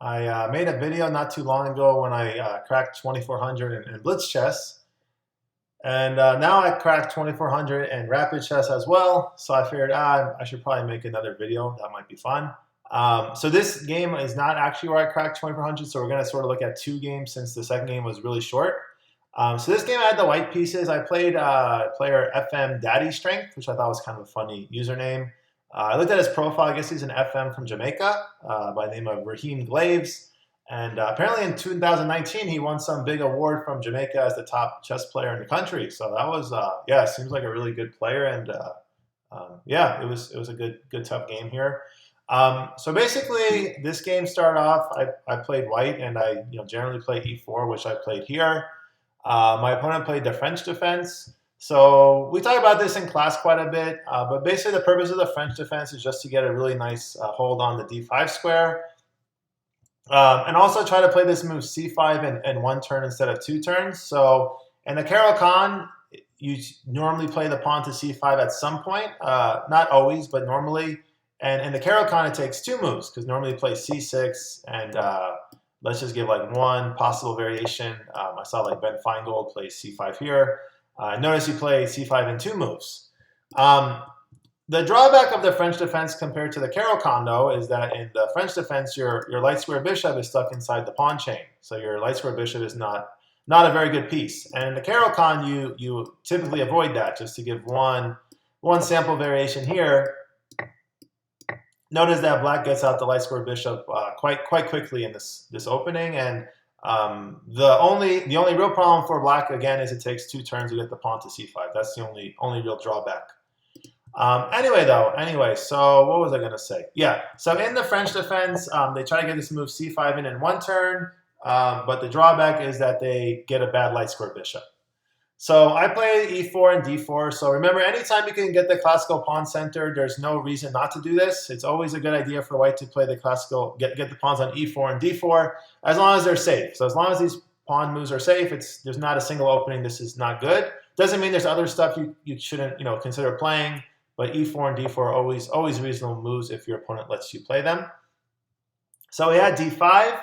I made a video not too long ago when I cracked 2400 in blitz chess, and now I cracked 2400 in rapid chess as well. So I figured I should probably make another video. That might be fun. So this game is not actually where I cracked 2400, so we're going to sort of look at two games since the second game was really short. So this game I had the white pieces. I played player FM Daddy Strength, which I thought was kind of a funny username. I looked at his profile. I guess he's an FM from Jamaica by the name of Raheem Glaves. And apparently in 2019, he won some big award from Jamaica as the top chess player in the country. So that was, yeah, seems like a really good player. And yeah, it was a good tough game here. So basically, this game started off, I played white, and I generally play e4, which I played here. My opponent played the French defense. So we talk about this in class quite a bit, but basically the purpose of the French defense is just to get a really nice hold on the d5 square. And also try to play this move c5 in one turn instead of two turns. So in the Caro-Kann, you normally play the pawn to c5 at some point, not always, but normally. And in the Caro-Kann, it takes two moves, because normally you play c6, and let's just give like one possible variation. I saw like Ben Feingold play c5 here. Notice you play c5 in two moves. The drawback of the French defense compared to the Caro-Kann, though, is that in the French defense, your light square bishop is stuck inside the pawn chain. So your light square bishop is not a very good piece. And in the Caro-Kann, you typically avoid that. Just to give one sample variation here, notice that black gets out the light square bishop quite quickly in this opening. And the only real problem for black, again, is it takes two turns to get the pawn to c5. That's the only real drawback. Anyway, so what was I going to say? Yeah, so in the French defense, they try to get this move c5 in one turn, but the drawback is that they get a bad light square bishop. So I play e4 and d4. So remember, anytime you can get the classical pawn center, there's no reason not to do this. It's always a good idea for white to play the classical, get the pawns on e4 and d4, as long as they're safe. So as long as these pawn moves are safe, there's not a single opening. This is not good. Doesn't mean there's other stuff you shouldn't consider playing. But e4 and d4 are always reasonable moves if your opponent lets you play them. So we had d5.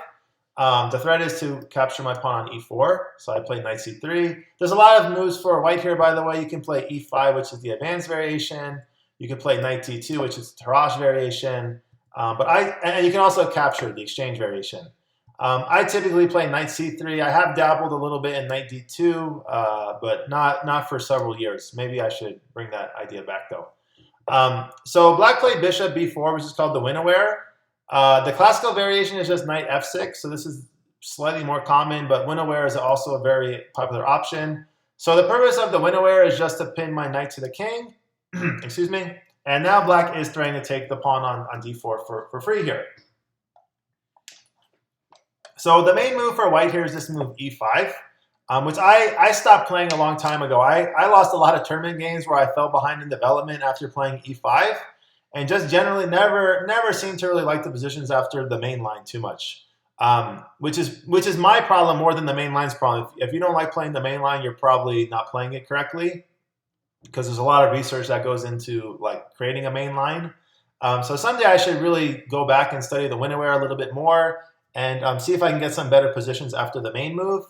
The threat is to capture my pawn on e4. So I played knight c3. There's a lot of moves for white here, by the way. You can play e5, which is the advanced variation. You can play knight d2, which is the Tarrasch variation. And you can also capture the exchange variation. I typically play knight c3. I have dabbled a little bit in knight d2, but not for several years. Maybe I should bring that idea back, though. So black played bishop b4, which is called the win-aware. The classical variation is just knight f6, so this is slightly more common, but win-aware is also a very popular option. So the purpose of the win-aware is just to pin my knight to the king, excuse me, and now black is threatening to take the pawn on d4 for free here. So the main move for white here is this move e5. Which I stopped playing a long time ago. I lost a lot of tournament games where I fell behind in development after playing e5, and just generally never seemed to really like the positions after the main line too much. Which is my problem more than the main line's problem. If you don't like playing the main line, you're probably not playing it correctly, because there's a lot of research that goes into like creating a main line. So someday I should really go back and study the win-aware a little bit more and see if I can get some better positions after the main move.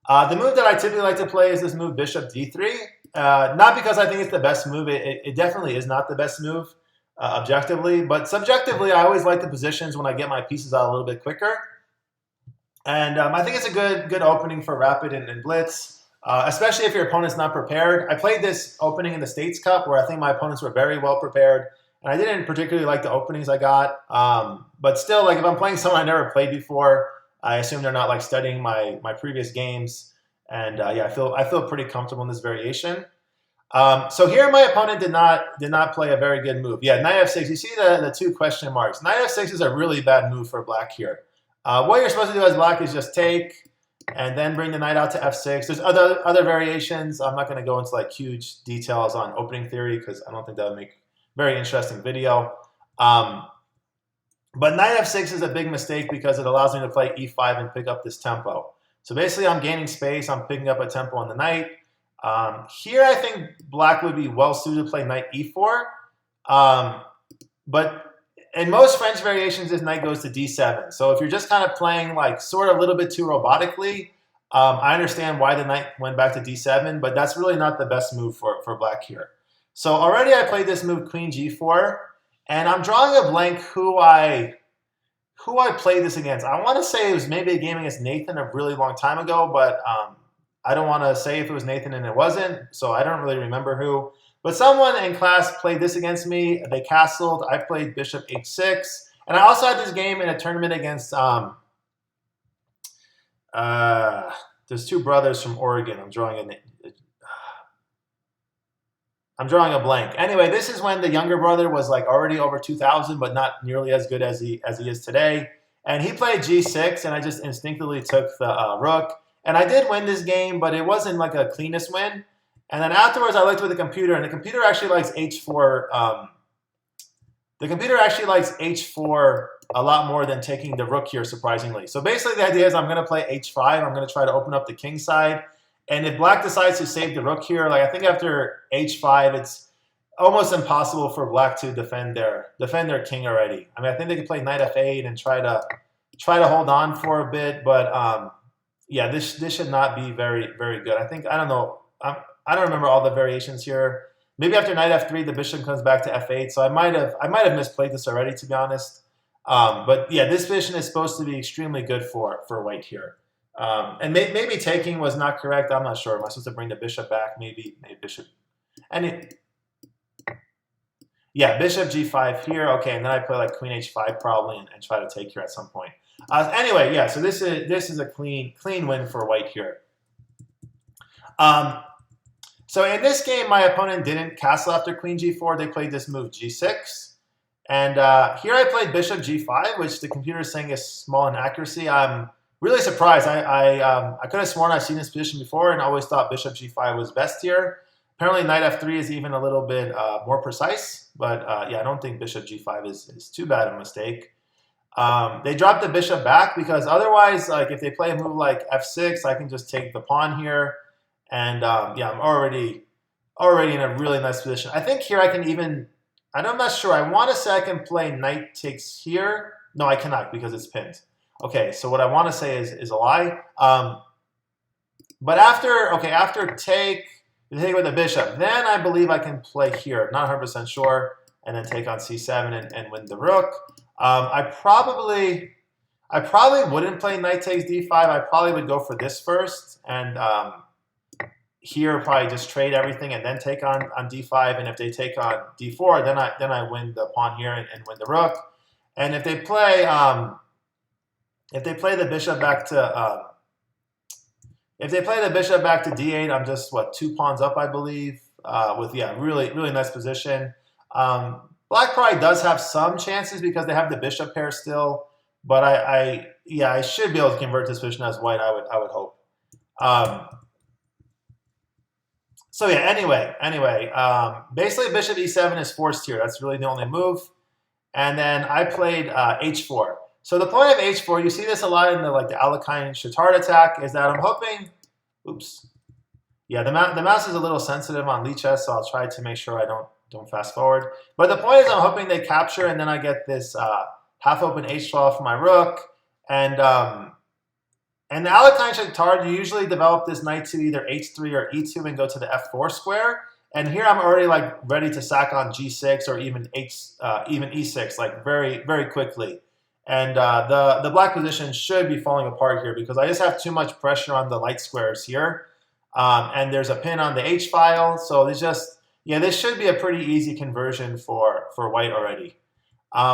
The move that I typically like to play is this move bishop d3. Not because I think it's the best move. It definitely is not the best move objectively. But subjectively, I always like the positions when I get my pieces out a little bit quicker. And I think it's a good opening for rapid and blitz, especially if your opponent's not prepared. I played this opening in the States Cup where I think my opponents were very well prepared. And I didn't particularly like the openings I got. But still, like if I'm playing someone I never played before, I assume they're not like studying my previous games, and yeah, I feel pretty comfortable in this variation. So here my opponent did not play a very good move. Yeah, knight f6. You see the two question marks. Knight f6 is a really bad move for black here. What you're supposed to do as black is just take and then bring the knight out to f6. There's other variations. I'm not going to go into like huge details on opening theory because I don't think that would make a very interesting video. But knight f6 is a big mistake because it allows me to play e5 and pick up this tempo. So basically I'm gaining space, I'm picking up a tempo on the knight. Here I think black would be well suited to play knight e4. in most French variations, this knight goes to d7. So if you're just kind of playing like sort of a little bit too robotically, I understand why the knight went back to d7, but that's really not the best move for black here. So already I played this move queen g4, and I'm drawing a blank who I played this against. I want to say it was maybe a game against Nathan a really long time ago, but I don't want to say if it was Nathan and it wasn't, so I don't really remember who. But someone in class played this against me. They castled. I played bishop h6. And I also had this game in a tournament against, there's two brothers from Oregon. I'm drawing a blank. Anyway, this is when the younger brother was like already over 2,000, but not nearly as good as he is today. And he played g6, and I just instinctively took the rook. And I did win this game, but it wasn't like a cleanest win. And then afterwards, I looked with the computer, and the computer actually likes h4. The computer actually likes h4 a lot more than taking the rook here, surprisingly. So basically, the idea is I'm going to play h5. I'm going to try to open up the king side. And if black decides to save the rook here, like I think after h5, it's almost impossible for black to defend their king already. I mean, I think they could play knight f8 and try to hold on for a bit, but yeah, this should not be very good. I don't know. I don't remember all the variations here. Maybe after knight f3, the bishop comes back to f8. So I might have misplayed this already, to be honest. But yeah, this position is supposed to be extremely good for white here. And maybe taking was not correct. I'm not sure. Am I supposed to bring the bishop back? Maybe bishop. Yeah, bishop g5 here. Okay, and then I play like queen h5 probably and try to take here at some point. Anyway, yeah. So this is a clean win for white here. So in this game, my opponent didn't castle after queen g4. They played this move g6. And here I played bishop g5, which the computer is saying is small in accuracy. I'm really surprised. I could have sworn I've seen this position before and always thought bishop g5 was best here. Apparently knight f3 is even a little bit more precise. But yeah, I don't think bishop g5 is too bad a mistake. They dropped the bishop back because otherwise, like if they play a move like f6, I can just take the pawn here. And yeah, I'm already in a really nice position. I think here I can even, I'm not sure. I want to say I can play knight takes here. No, I cannot because it's pinned. Okay, so what I want to say is a lie. But after take with the bishop, then I believe I can play here. Not 100% sure. And then take on c7 and win the rook. I probably wouldn't play knight takes d5. I probably would go for this first. And here probably just trade everything and then take on d5, and if they take on d4, then I win the pawn here and win the rook. And if they play the bishop back to d8, I'm just 2 pawns up, I believe, with really nice position. Black probably does have some chances because they have the bishop pair still, but I should be able to convert this position as white. I would hope. So yeah, anyway, basically bishop e7 is forced here. That's really the only move. And then I played h4. So the point of h4, you see this a lot in the Alekhine-Chittard attack, is that I'm hoping, oops. Yeah, the mouse is a little sensitive on lichess, so I'll try to make sure I don't fast forward. But the point is I'm hoping they capture, and then I get this half-open h12 for my rook. And the Alekhine-Chittard, you usually develop this knight to either h3 or e2 and go to the f4 square. And here I'm already ready to sack on g6 or even e6 very quickly. And the black position should be falling apart here because I just have too much pressure on the light squares here. And there's a pin on the h file, so this should be a pretty easy conversion for white already.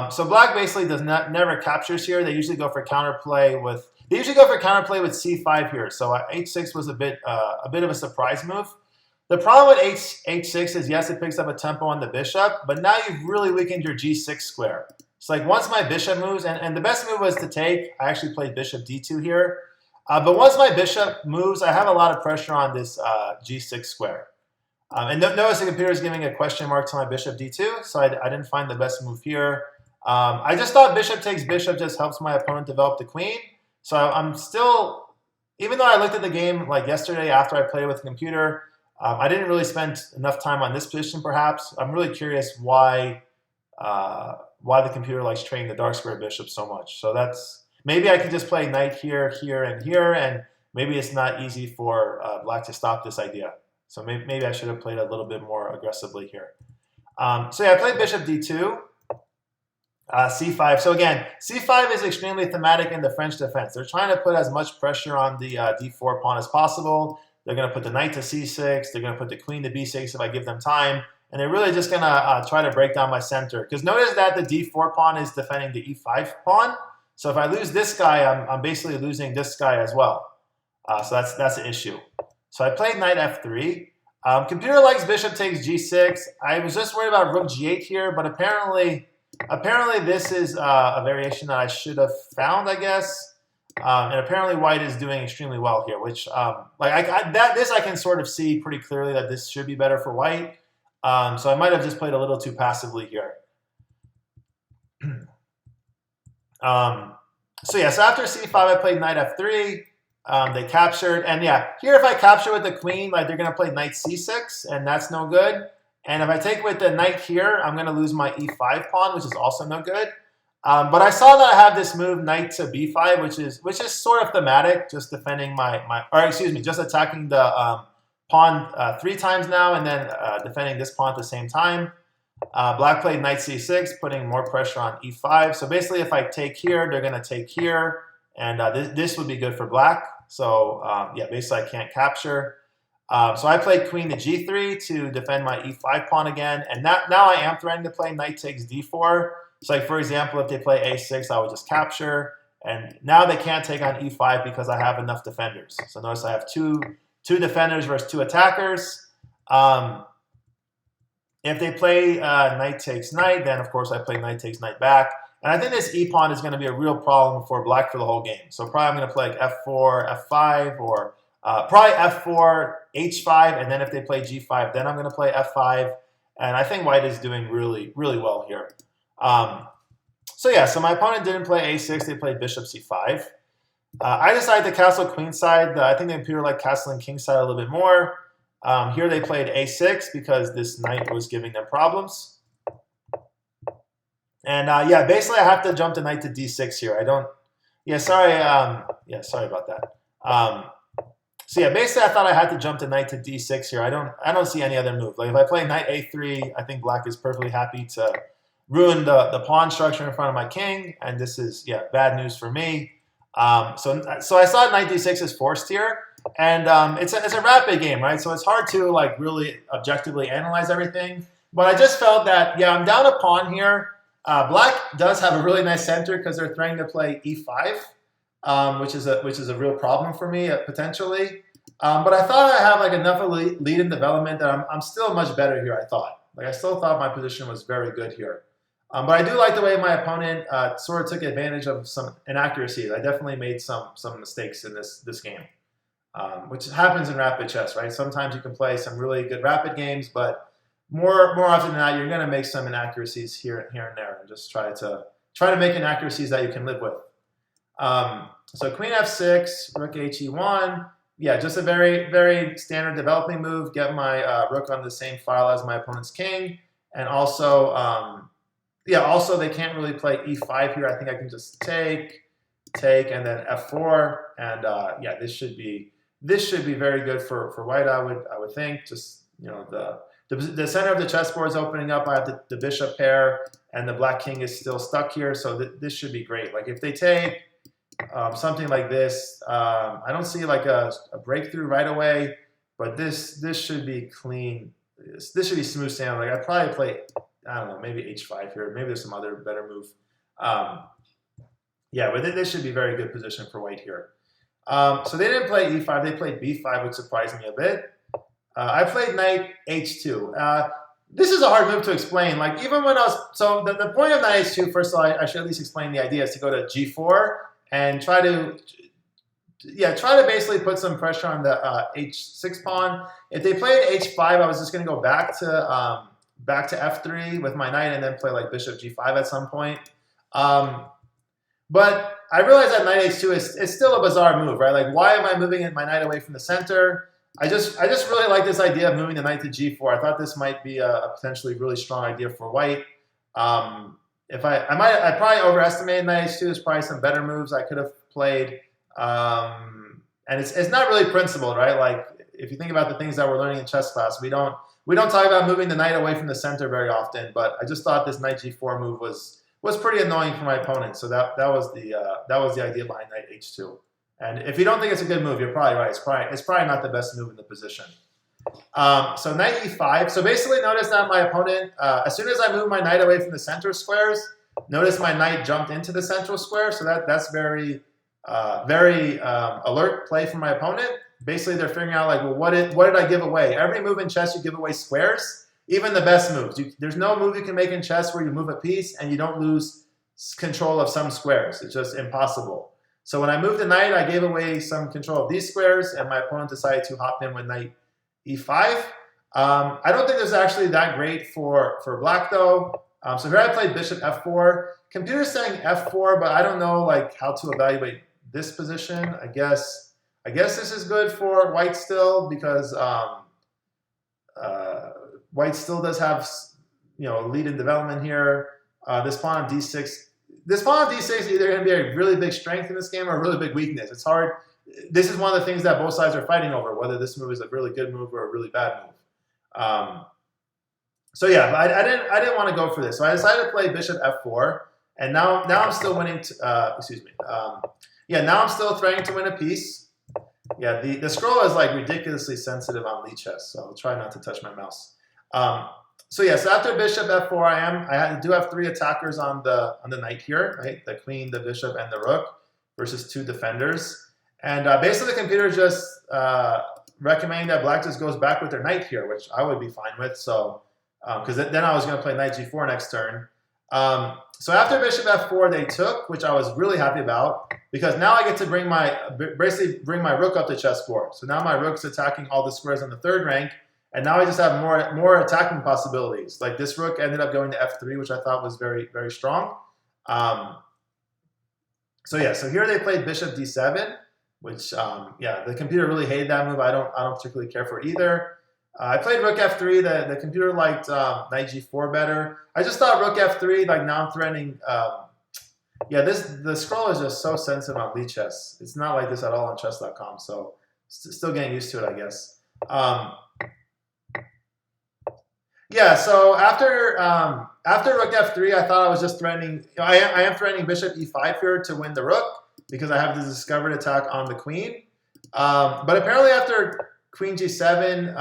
So black basically never captures here. They usually go for counterplay with c5 here. So h6 was a bit of a surprise move. The problem with h6 is yes, it picks up a tempo on the bishop, but now you've really weakened your g6 square. It's like once my bishop moves, and the best move was to take. I actually played bishop d2 here. But once my bishop moves, I have a lot of pressure on this g6 square. And notice the computer is giving a question mark to my bishop d2, so I didn't find the best move here. I just thought bishop takes bishop just helps my opponent develop the queen. So I'm still, even though I looked at the game yesterday after I played with the computer, I didn't really spend enough time on this position perhaps. I'm really curious why why the computer likes training the dark square bishop so much. So that's, maybe I could just play knight here, here, and here, and maybe it's not easy for black to stop this idea. So maybe I should have played a little bit more aggressively here. So yeah, I played bishop d2, c5. So again, c5 is extremely thematic in the French defense. They're trying to put as much pressure on the d4 pawn as possible. They're going to put the knight to c6. They're going to put the queen to b6 if I give them time. And they're really just going to try to break down my center. Because notice that the d4 pawn is defending the e5 pawn. So if I lose this guy, I'm basically losing this guy as well. So that's an issue. So I played knight f3. Computer likes bishop takes g6. I was just worried about rook g8 here, but apparently this is a variation that I should have found, I guess. And apparently white is doing extremely well here, which this I can sort of see pretty clearly that this should be better for white. So I might have just played a little too passively here. So after c5, I played knight f3. They captured, and yeah, here if I capture with the queen, like they're going to play knight c6, and that's no good. And if I take with the knight here, I'm going to lose my e5 pawn, which is also no good. But I saw that I have this move knight to b5, which is sort of thematic, just defending just attacking the pawn 3 times now, and then defending this pawn at the same time. Black played knight c6, putting more pressure on e5. So basically, if I take here, they're going to take here, and this would be good for black. So basically I can't capture. So I played queen to g3 to defend my e5 pawn again, and now I am threatening to play knight takes d4. So like for example, if they play a6, I would just capture, and now they can't take on e5 because I have enough defenders. So notice I have two defenders versus 2 attackers. If they play knight takes knight, then of course I play knight takes knight back. And I think this e-pawn is going to be a real problem for black for the whole game. So probably I'm going to play like f4, f5, or probably f4, h5, and then if they play g5, then I'm going to play f5. And I think white is doing really, really well here. So my opponent didn't play a6. They played bishop c5. I decided to castle queenside. I think the computer liked castling kingside a little bit more. Here they played a6 because this knight was giving them problems. And basically I have to jump the knight to d6 here. Sorry about that. Basically I thought I had to jump the knight to d6 here. I don't see any other move. Like if I play knight a3, I think black is perfectly happy to ruin the pawn structure in front of my king, and this is bad news for me. So I saw knight d6 is forced here, and it's a rapid game, right? So it's hard to like really objectively analyze everything. But I just felt that I'm down a pawn here. Black does have a really nice center because they're threatening to play e5, which is a real problem for me potentially. But I thought I have like enough of a lead in development that I'm still much better here. I still thought my position was very good here. But I do like the way my opponent sort of took advantage of some inaccuracies. I definitely made some mistakes in this game, which happens in rapid chess, right? Sometimes you can play some really good rapid games, but more often than not, you're going to make some inaccuracies here and there, and just try to make inaccuracies that you can live with. So queen f6, rook he1. Just a very, very standard developing move. Get my rook on the same file as my opponent's king, and also also they can't really play e5 here. I think I can just take, and then f4, and this should be very good for white. I would think. Just the center of the chessboard is opening up. I have the bishop pair, and the black king is still stuck here. So this should be great. Like if they take something like this, I don't see like a breakthrough right away, but this should be clean. This should be smooth sailing. Like I'd probably play, I don't know, maybe h5 here. Maybe there's some other better move. But this should be very good position for white here. So they didn't play e5. They played b5, which surprised me a bit. I played knight h2. This is a hard move to explain. Like even when the point of knight h2, first of all, I should at least explain the idea, is to go to g4 and try to basically put some pressure on the h6 pawn. If they played h5, I was just going to go back to f3 with my knight and then play like bishop g5 at some point. But I realize that knight h2 is still a bizarre move, right? Like why am I moving my knight away from the center? I just really like this idea of moving the knight to g4. I thought this might be a potentially really strong idea for white. I probably overestimated knight h2. There's probably some better moves I could have played. And it's not really principled, right? Like if you think about the things that we're learning in chess class, we don't talk about moving the knight away from the center very often. But I just thought this knight g4 move was pretty annoying for my opponent. So that was the idea behind knight h2. And if you don't think it's a good move, you're probably right. It's probably not the best move in the position. So knight e5. So basically, notice that my opponent, as soon as I move my knight away from the center squares, notice my knight jumped into the central square. So that's very alert play from my opponent. Basically, they're figuring out like, well, what did I give away? Every move in chess, you give away squares. Even the best moves. There's no move you can make in chess where you move a piece and you don't lose control of some squares. It's just impossible. So when I moved the knight, I gave away some control of these squares, and my opponent decided to hop in with knight e5. I don't think this is actually that great for black though. So here I played bishop f4. Computer's saying f4, but I don't know like how to evaluate this position. I guess this is good for white still because white still does have a lead in development here. This pawn on d6. This pawn on d6 is either going to be a really big strength in this game or a really big weakness. It's hard. This is one of the things that both sides are fighting over, whether this move is a really good move or a really bad move. So yeah, I didn't want to go for this. So I decided to play bishop f4, and now I'm still winning. Now I'm still threatening to win a piece. Yeah, the scroll is like ridiculously sensitive on lichess, so I'll try not to touch my mouse. So after bishop f4, I do have 3 attackers on the knight here, right? The queen, the bishop, and the rook versus 2 defenders. And basically, the computer is just recommending that black just goes back with their knight here, which I would be fine with. So, because then I was going to play knight g4 next turn. So after bishop f4, they took, which I was really happy about, because now I get to bring my rook up the chessboard. So now my rook's attacking all the squares on the 3rd rank, and now I just have more attacking possibilities. Like this rook ended up going to f3, which I thought was very, very strong. So here they played bishop d7. Which, the computer really hated that move. I don't particularly care for it either. I played rook f3. The computer liked knight g4 better. I just thought rook f3, like now I'm threatening. The scroll is just so sensitive on lichess. It's not like this at all on chess.com. So still getting used to it, I guess. So after rook f3, I thought I was just threatening. I am threatening bishop e5 here to win the rook, because I have the discovered attack on the queen. But apparently after queen g7,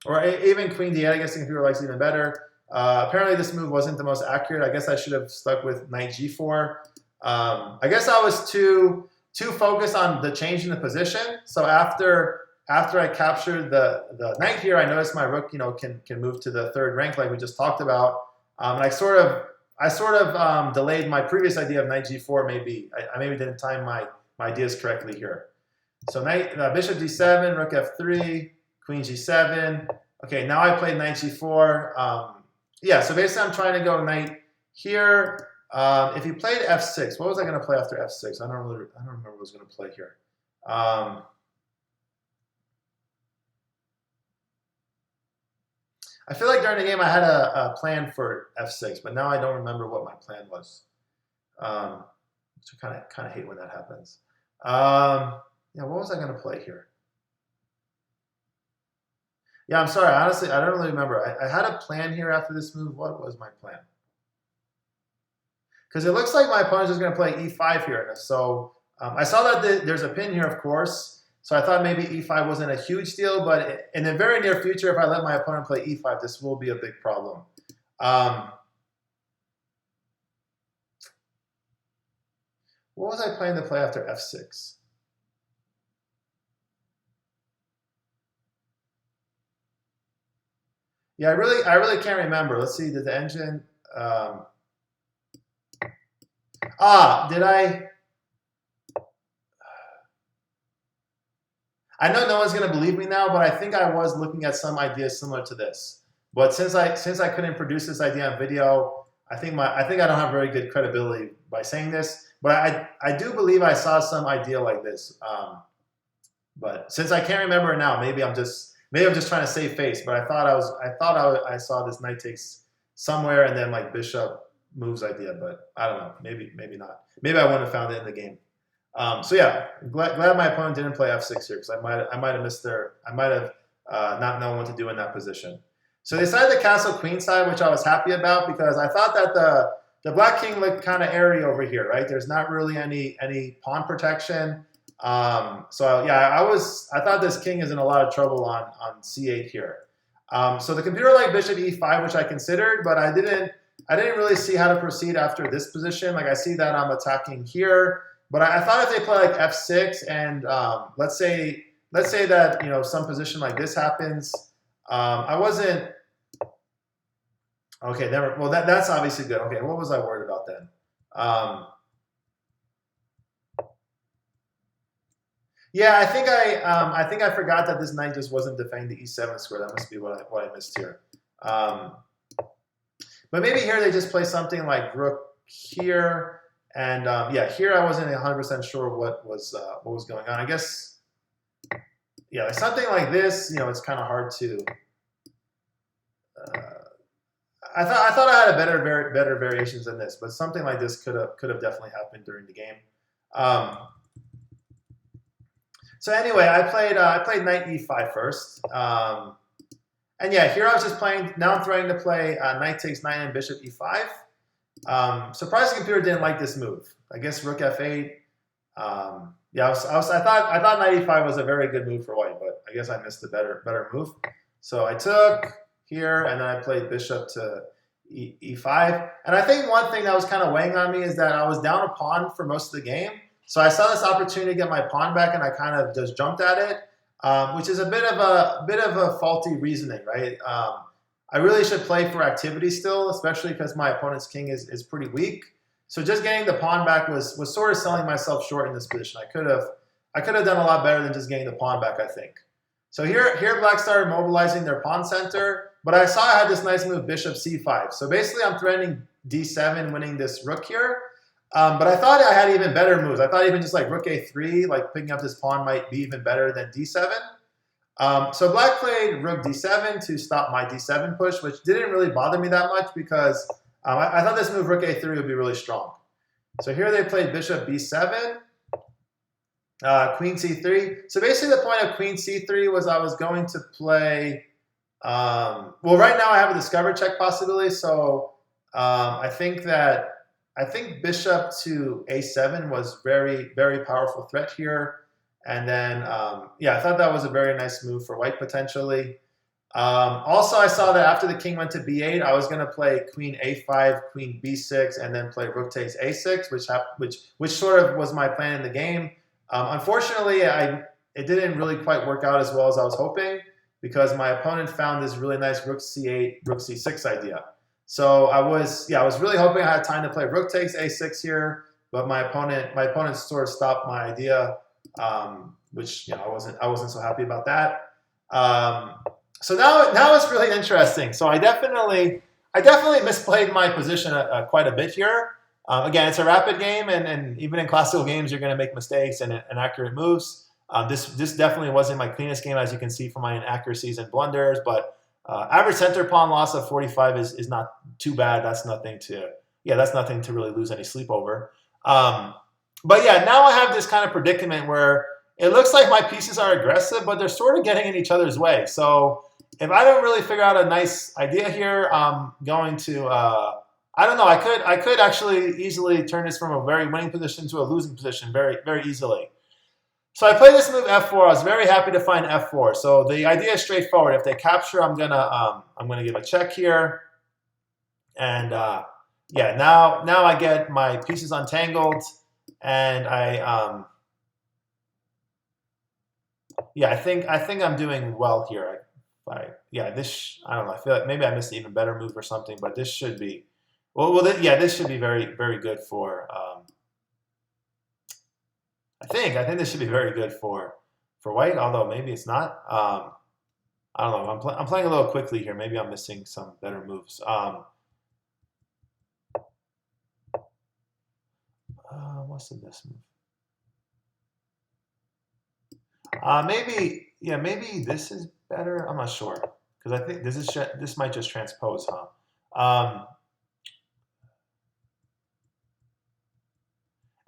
or even queen d8, I guess the computer likes it even better. Apparently this move wasn't the most accurate. I guess I should have stuck with knight g4. I guess I was too focused on the change in the position. So after I captured the knight here, I noticed my rook, can move to the 3rd rank like we just talked about. And I sort of delayed my previous idea of knight g4. Maybe I maybe didn't time my ideas correctly here. So bishop d7, rook f3, queen g7. Okay, now I played knight g4. So basically I'm trying to go knight here. If you played f6, what was I going to play after f6? I don't remember what I was going to play here. I feel like during the game I had a plan for f6, but now I don't remember what my plan was. Which I kind of hate when that happens. What was I going to play here? I'm sorry. Honestly, I don't really remember. I had a plan here after this move. What was my plan? Because it looks like my opponent's just going to play e5 here. So I saw that there's a pin here, of course. So I thought maybe e5 wasn't a huge deal, but in the very near future, if I let my opponent play e5, this will be a big problem. What was I planning to play after f6? I really can't remember. Let's see. Did the engine? Did I? I know no one's going to believe me now, but I think I was looking at some ideas similar to this. But since I couldn't produce this idea on video, I think I don't have very good credibility by saying this. But I do believe I saw some idea like this. But since I can't remember it now, maybe I'm just trying to save face. But I thought I saw this knight takes somewhere, and then like bishop moves idea, but I don't know. Maybe not. Maybe I wouldn't have found it in the game. So yeah, glad my opponent didn't play f6 here because I might have missed their I might have not known what to do in that position. So they decided to castle queenside, which I was happy about because I thought that the black king looked kind of airy over here, right? There's not really any pawn protection. So yeah, I thought this king is in a lot of trouble on c8 here. So the computer liked bishop e5, which I considered, but I didn't really see how to proceed after this position. Like I see that I'm attacking here, but I thought if they play like f6 and let's say that some position like this happens, I wasn't okay. Never. Well, that's obviously good. Okay, what was I worried about then? Yeah, I think I forgot that this knight just wasn't defending the e7 square. That must be what I missed here. But maybe here they just play something like rook here, and yeah, here I wasn't 100% sure what was going on. I guess yeah, like something like this, it's kind of hard to. I thought I had a better variations than this, but something like this could have definitely happened during the game. So anyway, I played knight e5 first, and yeah, here I was just playing. Now I'm trying to play knight takes knight and bishop e5. Surprising computer didn't like this move. I guess rook f8. Yeah, I thought knight e5 was a very good move for white, but I guess I missed the better move. So I took here, and then I played bishop to e5. And I think one thing that was kind of weighing on me is that I was down a pawn for most of the game. So I saw this opportunity to get my pawn back, and I kind of just jumped at it, which is a bit of a faulty reasoning, right? I really should play for activity still, especially because my opponent's king is pretty weak. So just getting the pawn back was sort of selling myself short in this position. I could have done a lot better than just getting the pawn back, I think. So here black started mobilizing their pawn center, but I saw I had this nice move, bishop c5. So basically I'm threatening d7, winning this rook here. But I thought I had even better moves. I thought even just like rook a3, like picking up this pawn might be even better than d7. So black played rook d7 to stop my d7 push, which didn't really bother me that much because I thought this move rook a3 would be really strong. So here they played bishop b7, queen c3. So basically the point of queen c3 was I was going to play, well, right now I have a discover check possibility. So I think bishop to a7 was very, very powerful threat here. And then, yeah, I thought that was a very nice move for white potentially. Also, I saw that after the king went to b8, I was going to play queen a5, queen b6, and then play rook takes a6, which sort of was my plan in the game. Unfortunately, it didn't really quite work out as well as I was hoping because my opponent found this really nice rook c8, rook c6 idea. So I was really hoping I had time to play rook takes a6 here, but my opponent sort of stopped my idea, which I wasn't so happy about that. So now it's really interesting. So I definitely misplayed my position quite a bit here. Again, it's a rapid game, and even in classical games, you're going to make mistakes and inaccurate moves. This definitely wasn't my cleanest game, as you can see from my inaccuracies and blunders, but average center pawn loss of 45 is not too bad. That's nothing to really lose any sleep over. But yeah, now I have this kind of predicament where it looks like my pieces are aggressive, but they're sort of getting in each other's way. So if I don't really figure out a nice idea here, I'm going to, I don't know, I could actually easily turn this from a very winning position to a losing position very, very easily. So I played this move f4. I was very happy to find f4. So the idea is straightforward. If they capture, I'm gonna give a check here, and yeah, now I get my pieces untangled, and yeah, I think I'm doing well here. I don't know. I feel like maybe I missed an even better move or something, but this should be this should be very, very good for. I think this should be very good for white, although maybe it's not. I don't know. I'm playing a little quickly here. Maybe I'm missing some better moves. What's in this move? Maybe this is better. I'm not sure because I think this might just transpose, huh?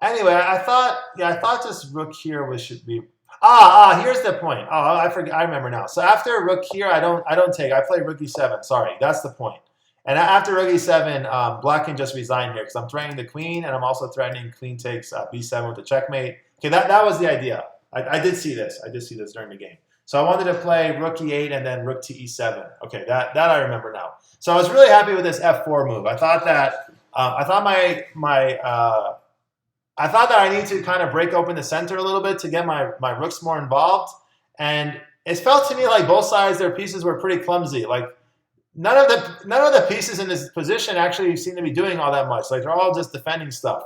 Anyway, I thought just rook here should be. Here's the point. Oh, I forget. I remember now. So after rook here, I don't take. I play rook e7. Sorry, that's the point. And after rook e7, black can just resign here because I'm threatening the queen, and I'm also threatening queen takes b7 with the checkmate. Okay, that was the idea. I did see this. I did see this during the game. So I wanted to play rook e8 and then rook to e7. Okay, that I remember now. So I was really happy with this f4 move. I thought that I thought I thought that I need to kind of break open the center a little bit to get my rooks more involved. And it felt to me like both sides, their pieces were pretty clumsy. Like none of the pieces in this position actually seem to be doing all that much. Like they're all just defending stuff.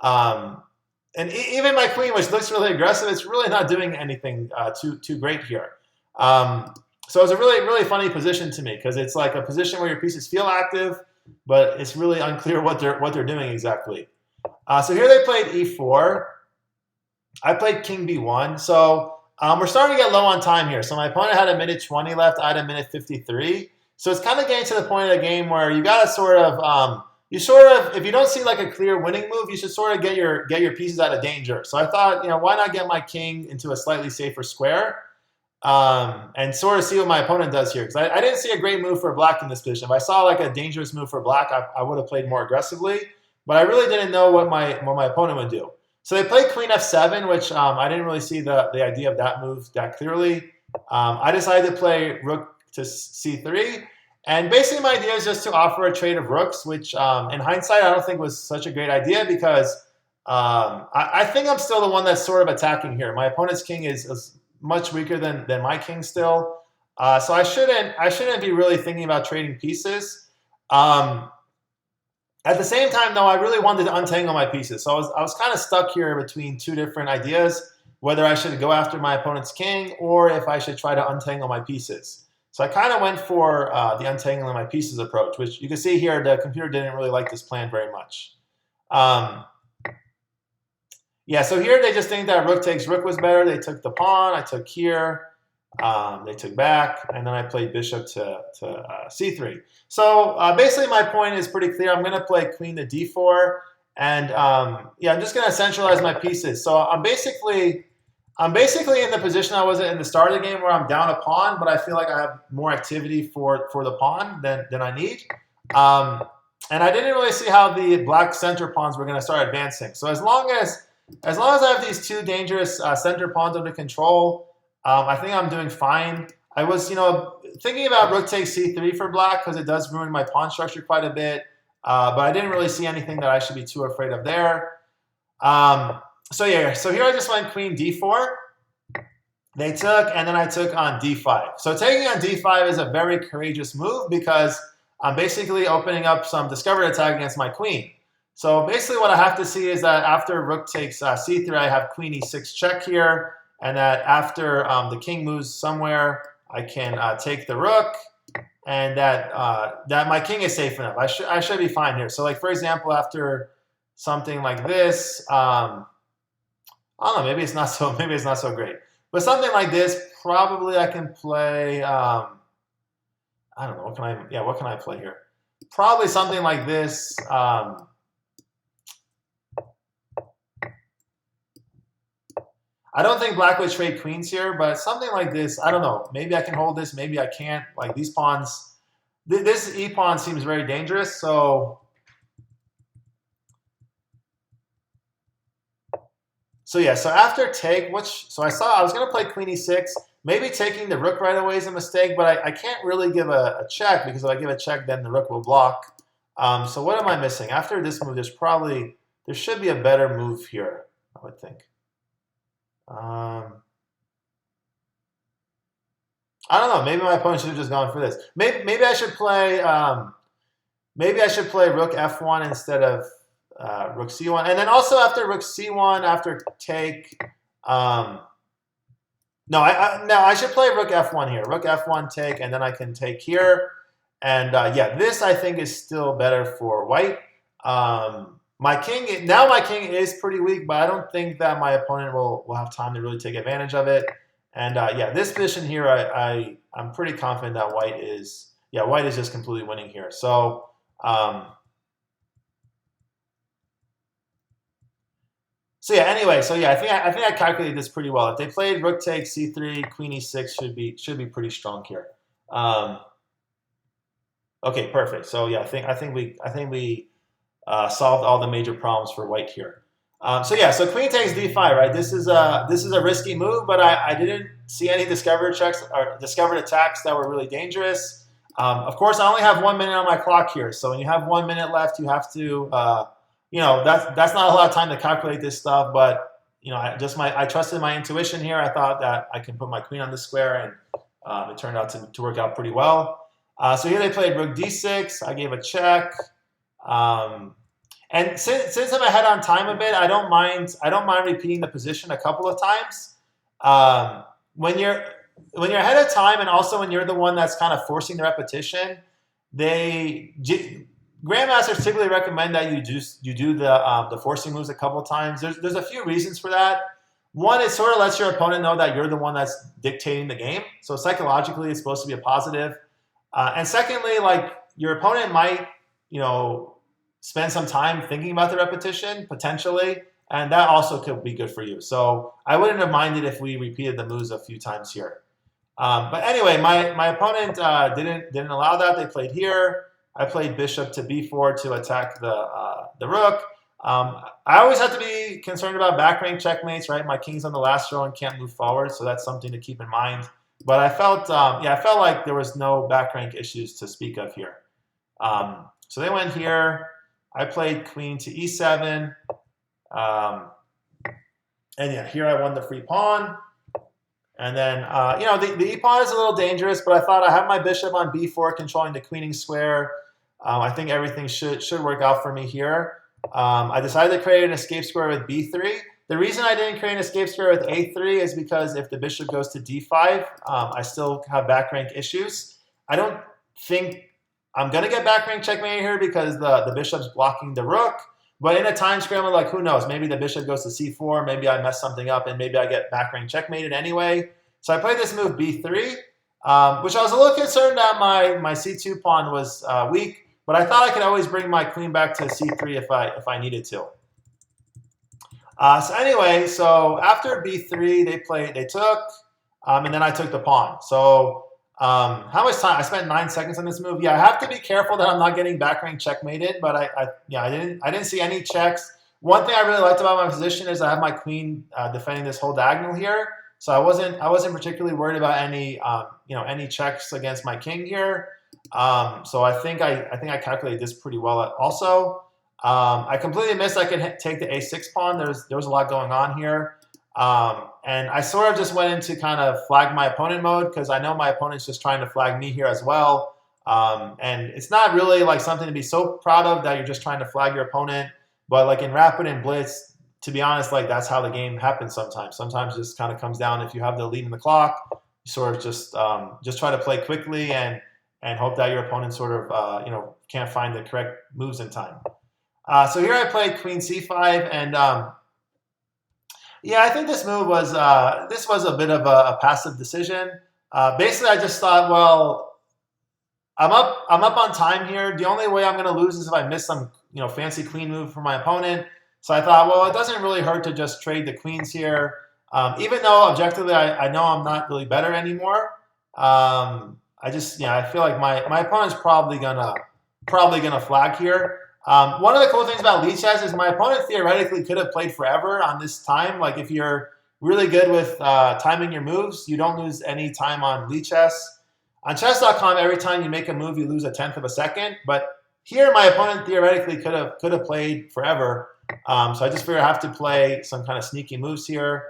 And even my queen, which looks really aggressive, it's really not doing anything too great here. So it's a really funny position to me because it's like a position where your pieces feel active, but it's really unclear what they're doing exactly. So here they played e4. I played king b1. So we're starting to get low on time here. So my opponent had a minute 20 left. I had a minute 53. So it's kind of getting to the point of the game where you got to sort of if you don't see like a clear winning move, you should sort of get your pieces out of danger. So I thought, why not get my king into a slightly safer square and sort of see what my opponent does here. Because I didn't see a great move for black in this position. If I saw like a dangerous move for black, I would have played more aggressively. But I really didn't know what my opponent would do. So they played queen f7, which I didn't really see the idea of that move that clearly. I decided to play rook to c3. And basically my idea is just to offer a trade of rooks, which in hindsight I don't think was such a great idea because I think I'm still the one that's sort of attacking here. My opponent's king is much weaker than my king still. So I shouldn't be really thinking about trading pieces. At the same time, though, I really wanted to untangle my pieces. So I was kind of stuck here between two different ideas, whether I should go after my opponent's king or if I should try to untangle my pieces. So I kind of went for the untangling my pieces approach, which you can see here, the computer didn't really like this plan very much. Yeah, so here they just think that rook takes rook was better. They took the pawn. I took here. They took back, and then I played bishop to c3. So basically my point is pretty clear. I'm going to play queen to d4, and yeah, I'm just going to centralize my pieces. So I'm basically in the position I was in the start of the game where I'm down a pawn, but I feel like I have more activity for the pawn than I need. And I didn't really see how the black center pawns were going to start advancing. So as long as I have these two dangerous center pawns under control, I think I'm doing fine. I was, thinking about rook takes c3 for black because it does ruin my pawn structure quite a bit. But I didn't really see anything that I should be too afraid of there. So yeah, so here I just went queen d4. They took, and then I took on d5. So taking on d5 is a very courageous move because I'm basically opening up some discovered attack against my queen. So basically what I have to see is that after rook takes c3, I have queen e6 check here. And that after the king moves somewhere, I can take the rook, and that my king is safe enough. I should be fine here. So, like for example, after something like this, I don't know. Maybe it's not so great. But something like this, probably I can play. I don't know. What can I play here? Probably something like this. I don't think black would trade queens here, but something like this, I don't know. Maybe I can hold this, maybe I can't. Like these pawns, this e-pawn seems very dangerous. So yeah, so after take, so I was going to play queen e6. Maybe taking the rook right away is a mistake, but I can't really give a check because if I give a check, then the rook will block. So what am I missing? After this move, there should be a better move here, I would think. I don't know. Maybe my opponent should have just gone for this. Maybe I should play. Maybe I should play rook f1 instead of rook c1. And then also after rook c1, after take. No, I should play rook f1 here. Rook f1 take, and then I can take here. And yeah, this I think is still better for white. My king is pretty weak, but I don't think that my opponent will have time to really take advantage of it. And yeah, this position here, I'm pretty confident that white is just completely winning here. So So yeah, anyway, so yeah, I think I calculated this pretty well. If they played rook takes c3, queen e6 should be pretty strong here. Um, okay, perfect. So yeah, I think we solved all the major problems for white here. So yeah, so queen takes d5, right? This is a risky move, but I didn't see any discovered checks or discovered attacks that were really dangerous. Of course, I only have 1 minute on my clock here, so when you have 1 minute left, you have to, that's not a lot of time to calculate this stuff. But I trusted my intuition here. I thought that I can put my queen on the square, and it turned out to work out pretty well. So here they played rook d6. I gave a check. And since I'm ahead on time a bit, I don't mind repeating the position a couple of times. When you're ahead of time, and also when you're the one that's kind of forcing the repetition, grandmasters typically recommend that you do the forcing moves a couple of times. There's a few reasons for that. One, it sort of lets your opponent know that you're the one that's dictating the game. So psychologically, it's supposed to be a positive. And secondly, like your opponent might, spend some time thinking about the repetition, potentially, and that also could be good for you. So I wouldn't have minded if we repeated the moves a few times here. But anyway, my opponent didn't allow that. They played here. I played bishop to b4 to attack the rook. I always have to be concerned about back rank checkmates, right? My king's on the last row and can't move forward, so that's something to keep in mind. But I felt like there was no back rank issues to speak of here. So they went here. I played queen to e7. And yeah, here I won the free pawn. And then, the e-pawn is a little dangerous, but I thought I have my bishop on b4 controlling the queening square. I think everything should work out for me here. I decided to create an escape square with b3. The reason I didn't create an escape square with a3 is because if the bishop goes to d5, I still have back rank issues. I don't think I'm going to get back rank checkmate here because the bishop's blocking the rook. But in a time scramble, like who knows? Maybe the bishop goes to c4. Maybe I mess something up, and maybe I get back rank checkmated anyway. So I played this move b3, which I was a little concerned that my c2 pawn was weak. But I thought I could always bring my queen back to c3 if I needed to. So anyway, so after b3, they took, and then I took the pawn. So how much time? I spent 9 seconds on this move. Yeah, I have to be careful that I'm not getting back rank checkmated, but I didn't see any checks. One thing I really liked about my position is I have my queen defending this whole diagonal here, so I wasn't particularly worried about any checks against my king here. So I think I calculated this pretty well. Also, I completely missed I could take the a6 pawn. There was a lot going on here. And I sort of just went into kind of flag my opponent mode because I know my opponent's just trying to flag me here as well. And it's not really like something to be so proud of that you're just trying to flag your opponent. But like in Rapid and Blitz, to be honest, like that's how the game happens sometimes. Sometimes it just kind of comes down if you have the lead in the clock, you sort of just try to play quickly and hope that your opponent sort of can't find the correct moves in time. So here I played queen c5 and yeah, I think this move was a bit of a passive decision. Basically, I just thought, well, I'm up on time here. The only way I'm going to lose is if I miss some fancy queen move for my opponent. So I thought, well, it doesn't really hurt to just trade the queens here. Even though objectively I know I'm not really better anymore. I feel like my opponent's probably gonna flag here. One of the cool things about lichess is my opponent theoretically could have played forever on this time. Like if you're really good with timing your moves, you don't lose any time on lichess. On chess.com, every time you make a move, you lose 1/10 of a second. But here, my opponent theoretically could have played forever. So I just figured I have to play some kind of sneaky moves here.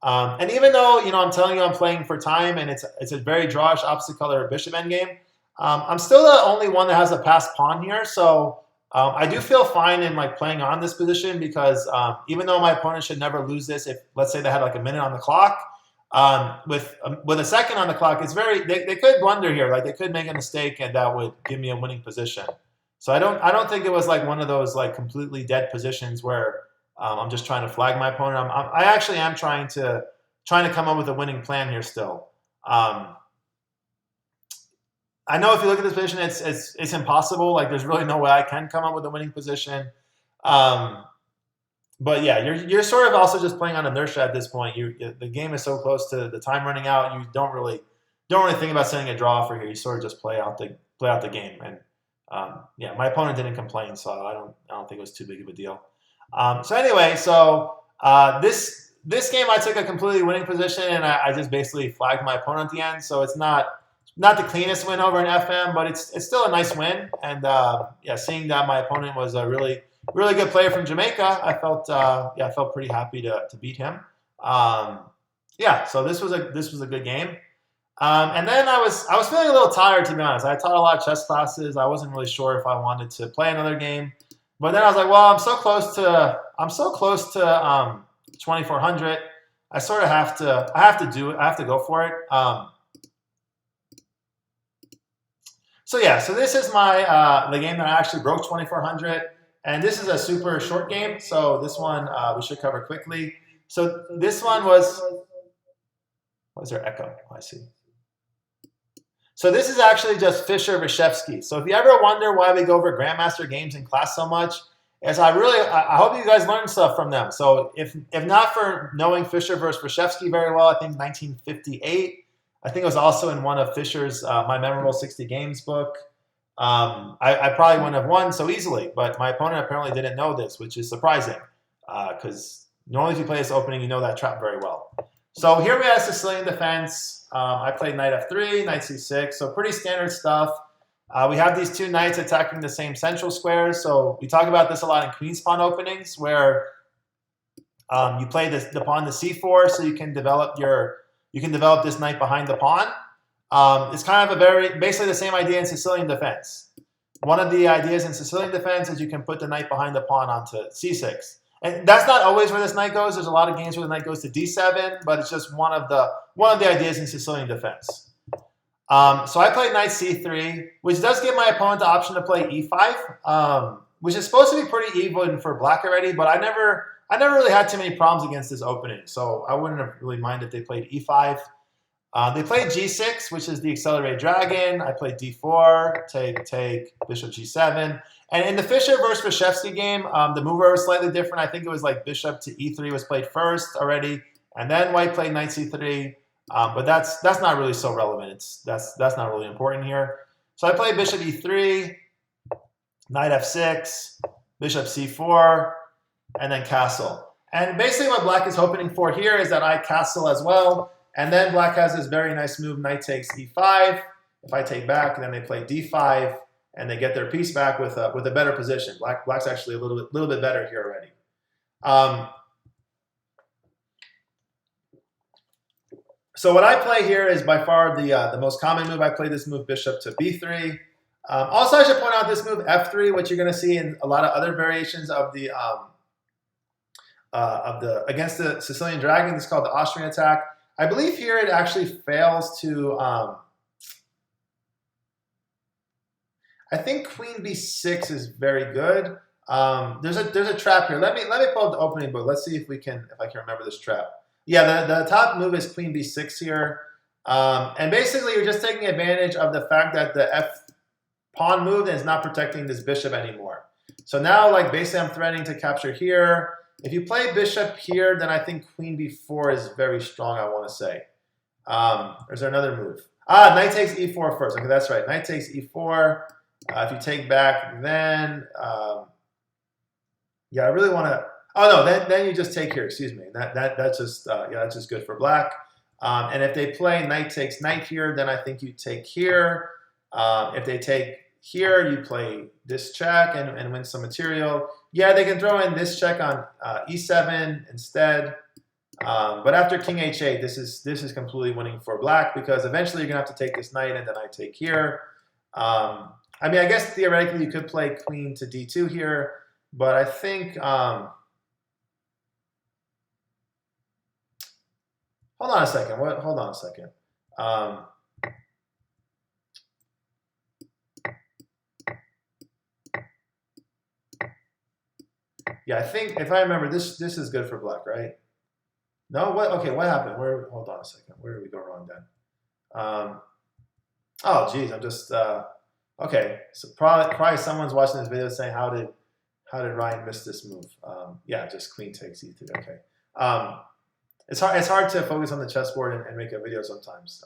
And even though I'm telling you I'm playing for time and it's a very drawish opposite color bishop endgame, I'm still the only one that has a passed pawn here. So I do feel fine in like playing on this position because even though my opponent should never lose this, if let's say they had like a minute on the clock, with a second on the clock, it's they could blunder here, like they could make a mistake and that would give me a winning position. So I don't think it was like one of those like completely dead positions where I'm just trying to flag my opponent. I actually am trying to come up with a winning plan here still. I know if you look at this position, it's impossible. Like there's really no way I can come up with a winning position. But yeah, you're sort of also just playing on inertia at this point. The game is so close to the time running out. You don't really think about sending a draw for here. You sort of just play out the game. And yeah, my opponent didn't complain, so I don't think it was too big of a deal. So anyway, this game I took a completely winning position, and I just basically flagged my opponent at the end. So it's not the cleanest win over an FM, but it's still a nice win. And yeah, seeing that my opponent was a really good player from Jamaica, I felt pretty happy to beat him. Yeah, so this was a good game. And then I was feeling a little tired, to be honest. I taught a lot of chess classes. I wasn't really sure if I wanted to play another game, but then I was like, well, I'm so close to 2400. I sort of have to I have to do it. I have to go for it. So yeah, so this is the game that I actually broke 2400, and this is a super short game. So this one we should cover quickly. So this one was. What is there echo? Oh, I see. So this is actually just Fischer-Reshevsky. So if you ever wonder why we go over Grandmaster games in class so much, is I hope you guys learned stuff from them. So if not for knowing Fischer versus Reshevsky very well, I think 1958. I think it was also in one of Fischer's My Memorable 60 Games book. I probably wouldn't have won so easily, but my opponent apparently didn't know this, which is surprising because normally if you play this opening, you know that trap very well. So here we have Sicilian defense. I played knight f3, knight c6, so pretty standard stuff. We have these two knights attacking the same central squares. So we talk about this a lot in queen's pawn openings, where you play the pawn to c4, so you can develop this knight behind the pawn. It's kind of basically the same idea in Sicilian defense. One of the ideas in Sicilian defense is you can put the knight behind the pawn onto c6. And that's not always where this knight goes. There's a lot of games where the knight goes to d7, but it's just one of the ideas in Sicilian defense. So I played knight c3, which does give my opponent the option to play e5, which is supposed to be pretty even for black already. But I never really had too many problems against this opening, so I wouldn't have really minded if they played e5. They played g6, which is the accelerated dragon. I played d4, take, bishop g7. And in the Fischer versus Reshevsky game, the mover was slightly different. I think it was like bishop to e3 was played first already, and then white played knight c3. But that's not really so relevant. That's not really important here. So I played bishop e3, knight f6, bishop c4, and then castle. And basically what black is hoping for here is that I castle as well. And then black has this very nice move, knight takes e5. If I take back, then they play d5, and they get their piece back with a better position. Black's actually a little bit better here already. So what I play here is by far the most common move. I play this move bishop to b3. Also, I should point out this move f3, which you're going to see in a lot of other variations of the against the Sicilian dragon. It's called the Austrian attack. I believe here it actually fails to. I think queen b6 is very good. There's a trap here. Let me pull up the opening book. Let's see if I can remember this trap. Yeah, the top move is queen b6 here. And basically you're just taking advantage of the fact that the f pawn moved and is not protecting this bishop anymore. So now basically I'm threatening to capture here. If you play bishop here, then I think queen b4 is very strong, I want to say. Or is there another move? Knight takes e4 first. Okay, that's right. Knight takes e4. If you take back, then yeah, I really want to. Oh no, then you just take here. Excuse me. That's just good for black. And if they play knight takes knight here, then I think you take here. If they take here, you play this check and win some material. Yeah, they can throw in this check on e7 instead. But after king h8, this is completely winning for black because eventually you're gonna have to take this knight and then I take here. I mean, I guess theoretically you could play queen to d2 here, but I think hold on a second. Hold on a second. Yeah, I think if I remember, this is good for black, right? No, what? Okay, what happened? Hold on a second. Where did we go wrong then? Oh, geez, I'm just okay. So probably someone's watching this video saying, how did How did Ryan miss this move? Yeah, just queen takes e3. Okay. It's hard to focus on the chessboard and make a video sometimes.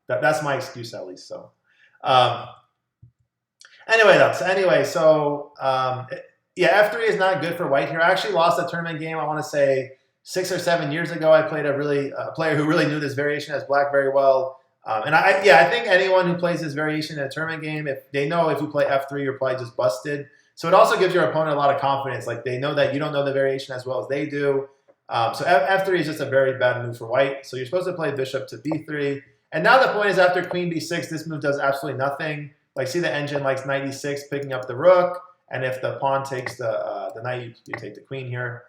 That's my excuse at least. So yeah, f3 is not good for white here. I actually lost a tournament game. I want to say 6 or 7 years ago. I played a player who really knew this variation as black very well. I think anyone who plays this variation in a tournament game, if they know if you play f3, you're probably just busted. So it also gives your opponent a lot of confidence. Like they know that you don't know the variation as well as they do. So f3 is just a very bad move for white. So you're supposed to play bishop to b3. And now the point is after queen b6, this move does absolutely nothing. Like see the engine likes knight e6, picking up the rook. And if the pawn takes the knight, you take the queen here.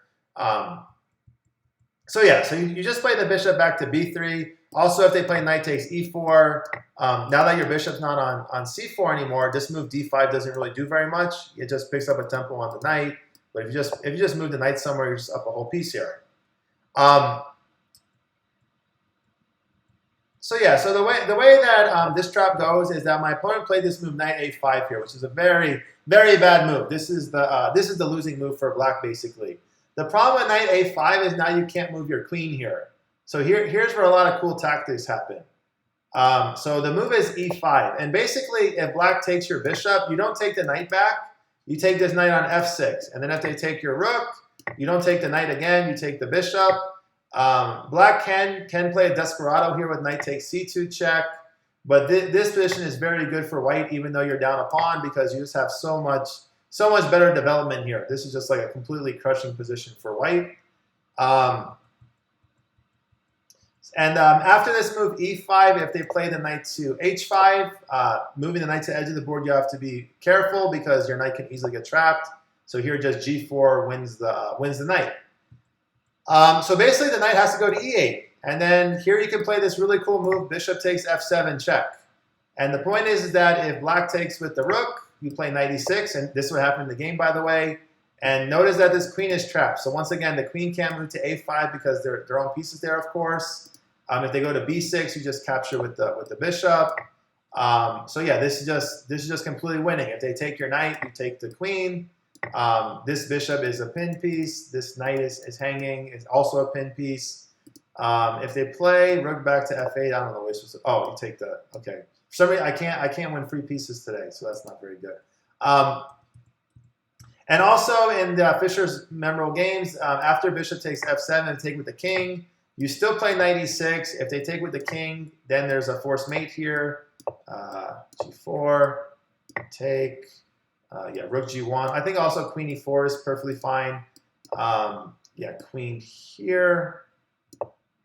So you just play the bishop back to b3. Also, if they play knight takes e4, now that your bishop's not on c4 anymore, this move d5 doesn't really do very much. It just picks up a tempo on the knight. But if you just move the knight somewhere, you're just up a whole piece here. So the way that this trap goes is that my opponent played this move knight a5 here, which is a very, very bad move. This is the losing move for black basically. The problem with knight a5 is now you can't move your queen here. So here's where a lot of cool tactics happen. So the move is e5, and basically if black takes your bishop, you don't take the knight back. You take this knight on f6, and then if they take your rook, you don't take the knight again. You take the bishop. Black can play a desperado here with knight takes c2 check, but this position is very good for white, even though you're down a pawn, because you just have so much better development here. This is just like a completely crushing position for white. After this move e5, if they play the knight to h5, moving the knight to the edge of the board, you have to be careful because your knight can easily get trapped. So here just g4 wins the knight. So basically the knight has to go to e8. And then here you can play this really cool move, bishop takes f7 check. And the point is that if black takes with the rook, you play knight e6, and this would happen in the game, by the way. And notice that this queen is trapped. So once again, the queen can't move to a5 because there are their own pieces there, of course. If they go to b6, you just capture with the bishop. So yeah, this is just completely winning. If they take your knight, you take the queen. This bishop is a pin piece. This knight is hanging, is also a pin piece. If they play rook back to f8, I don't know what it's supposed to. Oh, you take the okay. For some reason, I can't win free pieces today, so that's not very good. And also in the Fischer's memorable games, after bishop takes f7 and take with the king, you still play knight e6. If they take with the king, then there's a forced mate here. G4, take, rook g1. I think also queen e4 is perfectly fine. Queen here.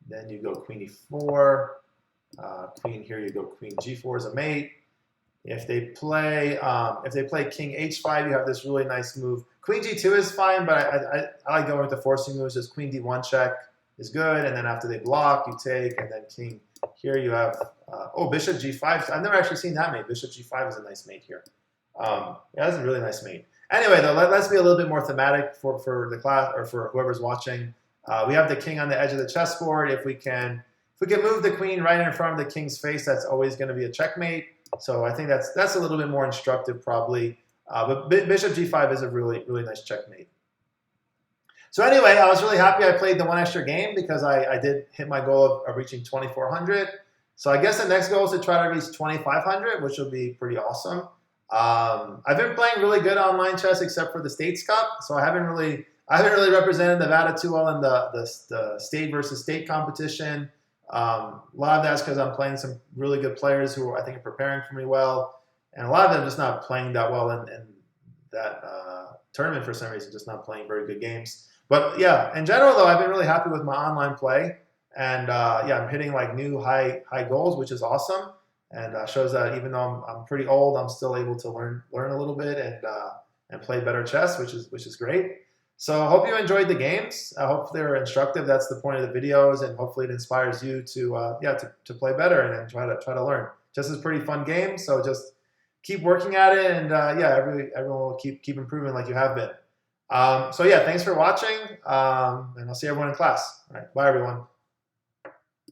Then you go queen e4. Queen here, you go queen g4 as a mate. If they play king h5, you have this really nice move. Queen g2 is fine, but I like going with the forcing moves. Just queen d1 check is good, and then after they block, you take, and then king here you have bishop g5. I've never actually seen that mate. Bishop g5 is a nice mate here. That's a really nice mate. Anyway, though, let's be a little bit more thematic for the class or for whoever's watching. We have the king on the edge of the chessboard. If we can move the queen right in front of the king's face, that's always going to be a checkmate. So I think that's a little bit more instructive probably. But bishop g5 is a really, really nice checkmate. So anyway, I was really happy I played the one extra game because I did hit my goal of reaching 2,400. So I guess the next goal is to try to reach 2,500, which will be pretty awesome. I've been playing really good online chess except for the States Cup, so I haven't really represented Nevada too well in the state versus state competition. A lot of that's because I'm playing some really good players who I think are preparing for me well, and a lot of them just not playing that well in that tournament for some reason, just not playing very good games. But yeah, in general though, I've been really happy with my online play, and I'm hitting like new high goals, which is awesome, and shows that even though I'm pretty old, I'm still able to learn a little bit and play better chess, which is great. So I hope you enjoyed the games. I hope they were instructive. That's the point of the videos, and hopefully it inspires you to play better and try to learn. Chess is a pretty fun game, so just keep working at it, and everyone will keep improving like you have been. Thanks for watching, and I'll see everyone in class. All right, bye everyone.